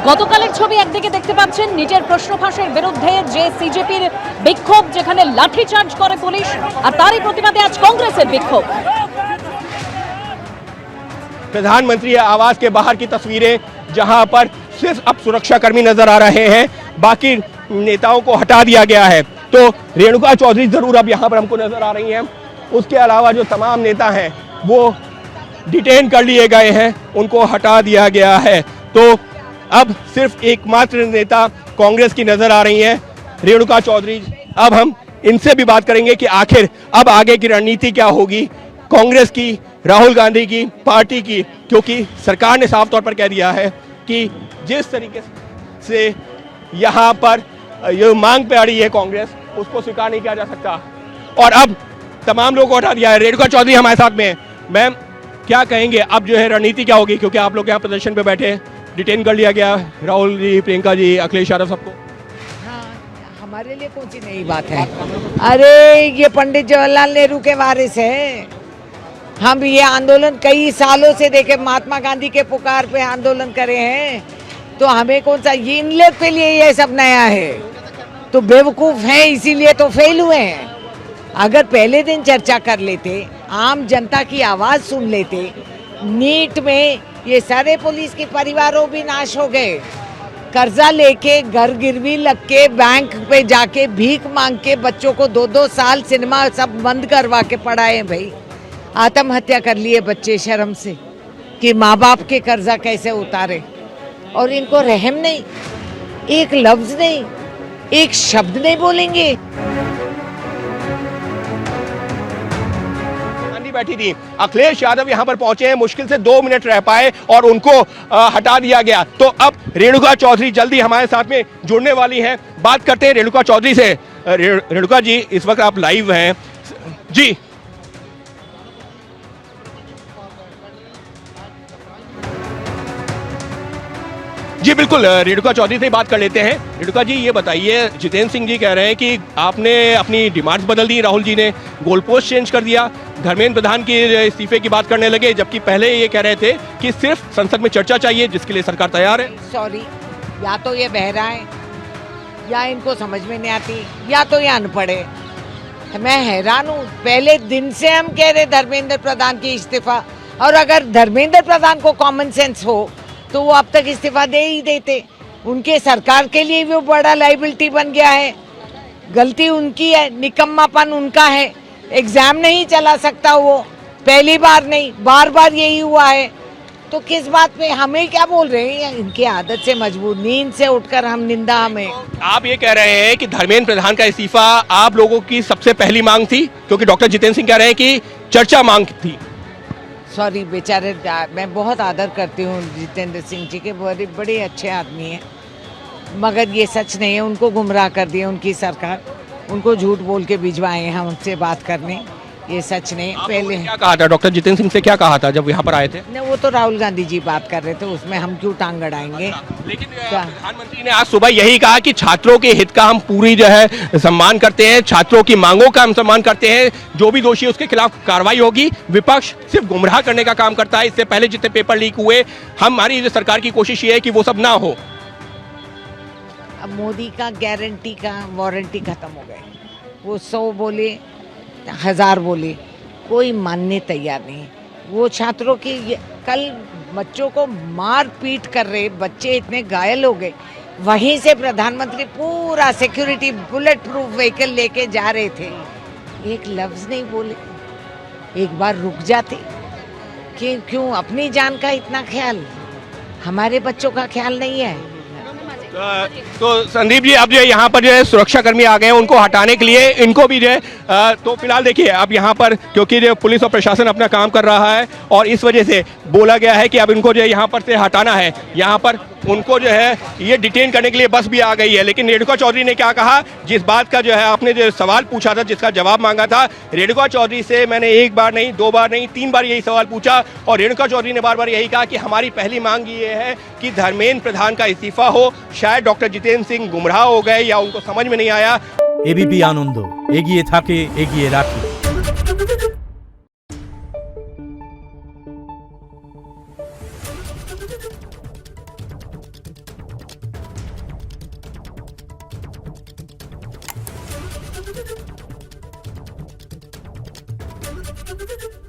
গতকালের ছবি একদিকে দেখতে পাচ্ছেন নিজের প্রশ্ন ফাঁসের বিরুদ্ধে যে সিজেপির বিক্ষোভ, যেখানে লাঠিচার্জ করে পুলিশ, আর তারই প্রতিবাদে আজ কংগ্রেসের বিক্ষোভ। प्रधानमंत्री आवास के बाहर की तस्वीरें, जहां पर सिर्फ अब सुरक्षाकर्मी नजर आ रहे हैं, बाकी नेताओं को हटा दिया गया है। तो रेणुका चौधरी जरूर अब यहां पर हमको नजर आ रही हैं। उसके अलावा जो तमाम नेता हैं वो डिटेन कर लिए गए हैं, उनको हटा दिया गया है। तो अब सिर्फ एकमात्र नेता कांग्रेस की नजर आ रही हैं, रेणुका चौधरी। अब हम इनसे भी बात करेंगे कि आखिर अब आगे की रणनीति क्या होगी कांग्रेस की, राहुल गांधी की, पार्टी की, क्योंकि सरकार ने साफ तौर पर कह दिया है कि जिस तरीके से यहाँ पर ये मांग पे अड़ी है कांग्रेस, उसको स्वीकार नहीं किया जा सकता। और अब तमाम लोगों को हटा दिया है। रेणुका चौधरी हमारे साथ में। मैम, क्या कहेंगे अब जो है रणनीति क्या होगी, क्योंकि आप लोग यहाँ प्रदर्शन पे बैठे, डिटेन कर लिया गया राहुल जी, प्रियंका जी, अखिलेश यादव सबको। हमारे लिए कौन सी नई बात है? अरे ये पंडित जवाहरलाल नेहरू के वारिस है। हम ये आंदोलन कई सालों से देखे, महात्मा गांधी के पुकार पे आंदोलन करे हैं, तो हमें कौन सा ये इन लोग के लिए ये सब नया है? तो बेवकूफ हैं, इसीलिए तो फेल हुए हैं। अगर पहले दिन चर्चा कर लेते, आम जनता की आवाज सुन लेते, नीट में ये सारे पुलिस के परिवारों भी नाश हो गए। कर्जा लेके, घर गिरवी लग के, बैंक पे जाके भीख मांग के बच्चों को 2-2 साल सिनेमा सब बंद करवा के पढ़ाए भाई। आत्महत्या कर लिए बच्चे शर्म से कि माँ बाप के कर्जा कैसे उतारे, और इनको रहम नहीं, एक लफ्ज नहीं, एक शब्द नहीं बोलेंगे। बैठी थी, अखिलेश यादव यहां पर पहुंचे हैं, मुश्किल से 2 मिनट रह पाए और उनको हटा दिया गया। तो अब रेणुका चौधरी जल्दी हमारे साथ में जुड़ने वाली हैं। बात करते हैं रेणुका चौधरी से। रेणुका जी, इस वक्त आप लाइव हैं जी। जी बिल्कुल, रेणुका चौधरी से बात कर लेते हैं। रेणुका जी, ये बताइए, जितेंद्र सिंह जी कह रहे हैं कि आपने अपनी डिमांड्स बदल दी, राहुल जी ने गोल पोस्ट चेंज कर दिया, धर्मेंद्र प्रधान के इस्तीफे की बात करने लगे, जबकि पहले ये कह रहे थे कि सिर्फ संसद में चर्चा चाहिए, जिसके लिए सरकार तैयार है। सॉरी, या तो ये बहरा है, या इनको समझ में नहीं आती, या तो ये अनपढ़ है। मैं हैरान हूँ, पहले दिन से हम कह रहे धर्मेंद्र प्रधान की इस्तीफा, और अगर धर्मेंद्र प्रधान को कॉमन सेंस हो तो वो अब तक इस्तीफा दे ही देते। उनके सरकार के लिए भी वो बड़ा लाइबिलिटी बन गया है। गलती उनकी है, निकम्मापन उनका है। एग्जाम नहीं चला सकता वो, पहली बार नहीं, बार बार यही हुआ है। तो किस बात पे हमें क्या बोल रहे हैं? इनकी आदत से मजबूर, नींद से उठकर हम निंदा हमें। आप ये कह रहे हैं कि धर्मेंद्र प्रधान का इस्तीफा आप लोगों की सबसे पहली मांग थी, क्योंकि डॉक्टर जितेंद्र सिंह कह रहे हैं कि चर्चा मांग थी। सॉरी बेचारे, मैं बहुत आदर करती हूँ जितेंद्र सिंह जी के, बड़े अच्छे आदमी हैं, मगर ये सच नहीं है। उनको गुमराह कर दिया उनकी सरकार, उनको झूठ बोल के भिजवाए हैं हमसे बात करने, ये सच नहीं। पहले क्या कहा था डॉक्टर जितेंद्र सिंह से, क्या कहा था जब यहाँ पर आए थे? नहीं, वो तो राहुल गांधी जी बात कर रहे थे, उसमें हम क्यों टांग अड़ाएंगे। लेकिन प्रधानमंत्री ने आज सुबह यही कहा कि छात्रों के हित का हम पूरी जो है सम्मान करते हैं, छात्रों की मांगों का हम सम्मान करते हैं, जो भी दोषी है उसके खिलाफ कार्रवाई होगी। विपक्ष सिर्फ गुमराह करने का काम करता है। इससे पहले जितने पेपर लीक हुए, हमारी जो सरकार की कोशिश ये है कि वो सब ना हो। अब मोदी का गारंटी का वारंटी खत्म हो गए। वो 100 बोले, 1000 बोले, कोई मानने तैयार नहीं। वो छात्रों की कल बच्चों को मार पीट कर रहे, बच्चे इतने घायल हो गए, वहीं से प्रधानमंत्री पूरा सिक्योरिटी बुलेट प्रूफ व्हीकल लेके जा रहे थे, एक लफ्ज नहीं बोले। एक बार रुक जाते कि क्यों अपनी जान का इतना ख्याल, हमारे बच्चों का ख्याल नहीं है। तो संदीप जी, अब जो है यहाँ पर जो है सुरक्षाकर्मी आ गए हैं, उनको हटाने के लिए इनको भी जो है तो फिलहाल देखिए, अब यहाँ पर क्योंकि जो पुलिस और प्रशासन अपना काम कर रहा है और इस वजह से बोला गया है कि अब इनको जो है यहाँ पर से हटाना है। यहाँ पर उनको जो है ये डिटेन करने के लिए बस भी आ गई है। लेकिन रेणुका चौधरी ने क्या कहा, जिस बात का जो है आपने जो सवाल पूछा था, जिसका जवाब मांगा था, रेणुका चौधरी से मैंने 1 बार नहीं, 2 बार नहीं, 3 बार यही सवाल पूछा, और रेणुका चौधरी ने बार बार यही कहा कि हमारी पहली मांग ये है कि धर्मेंद्र प्रधान का इस्तीफा हो। शायद डॉक्टर जितेंद्र सिंह गुमराह हो गए या उनको समझ में नहीं आया। एबीपी आनंद एगिए थाके एगिए राखे। है।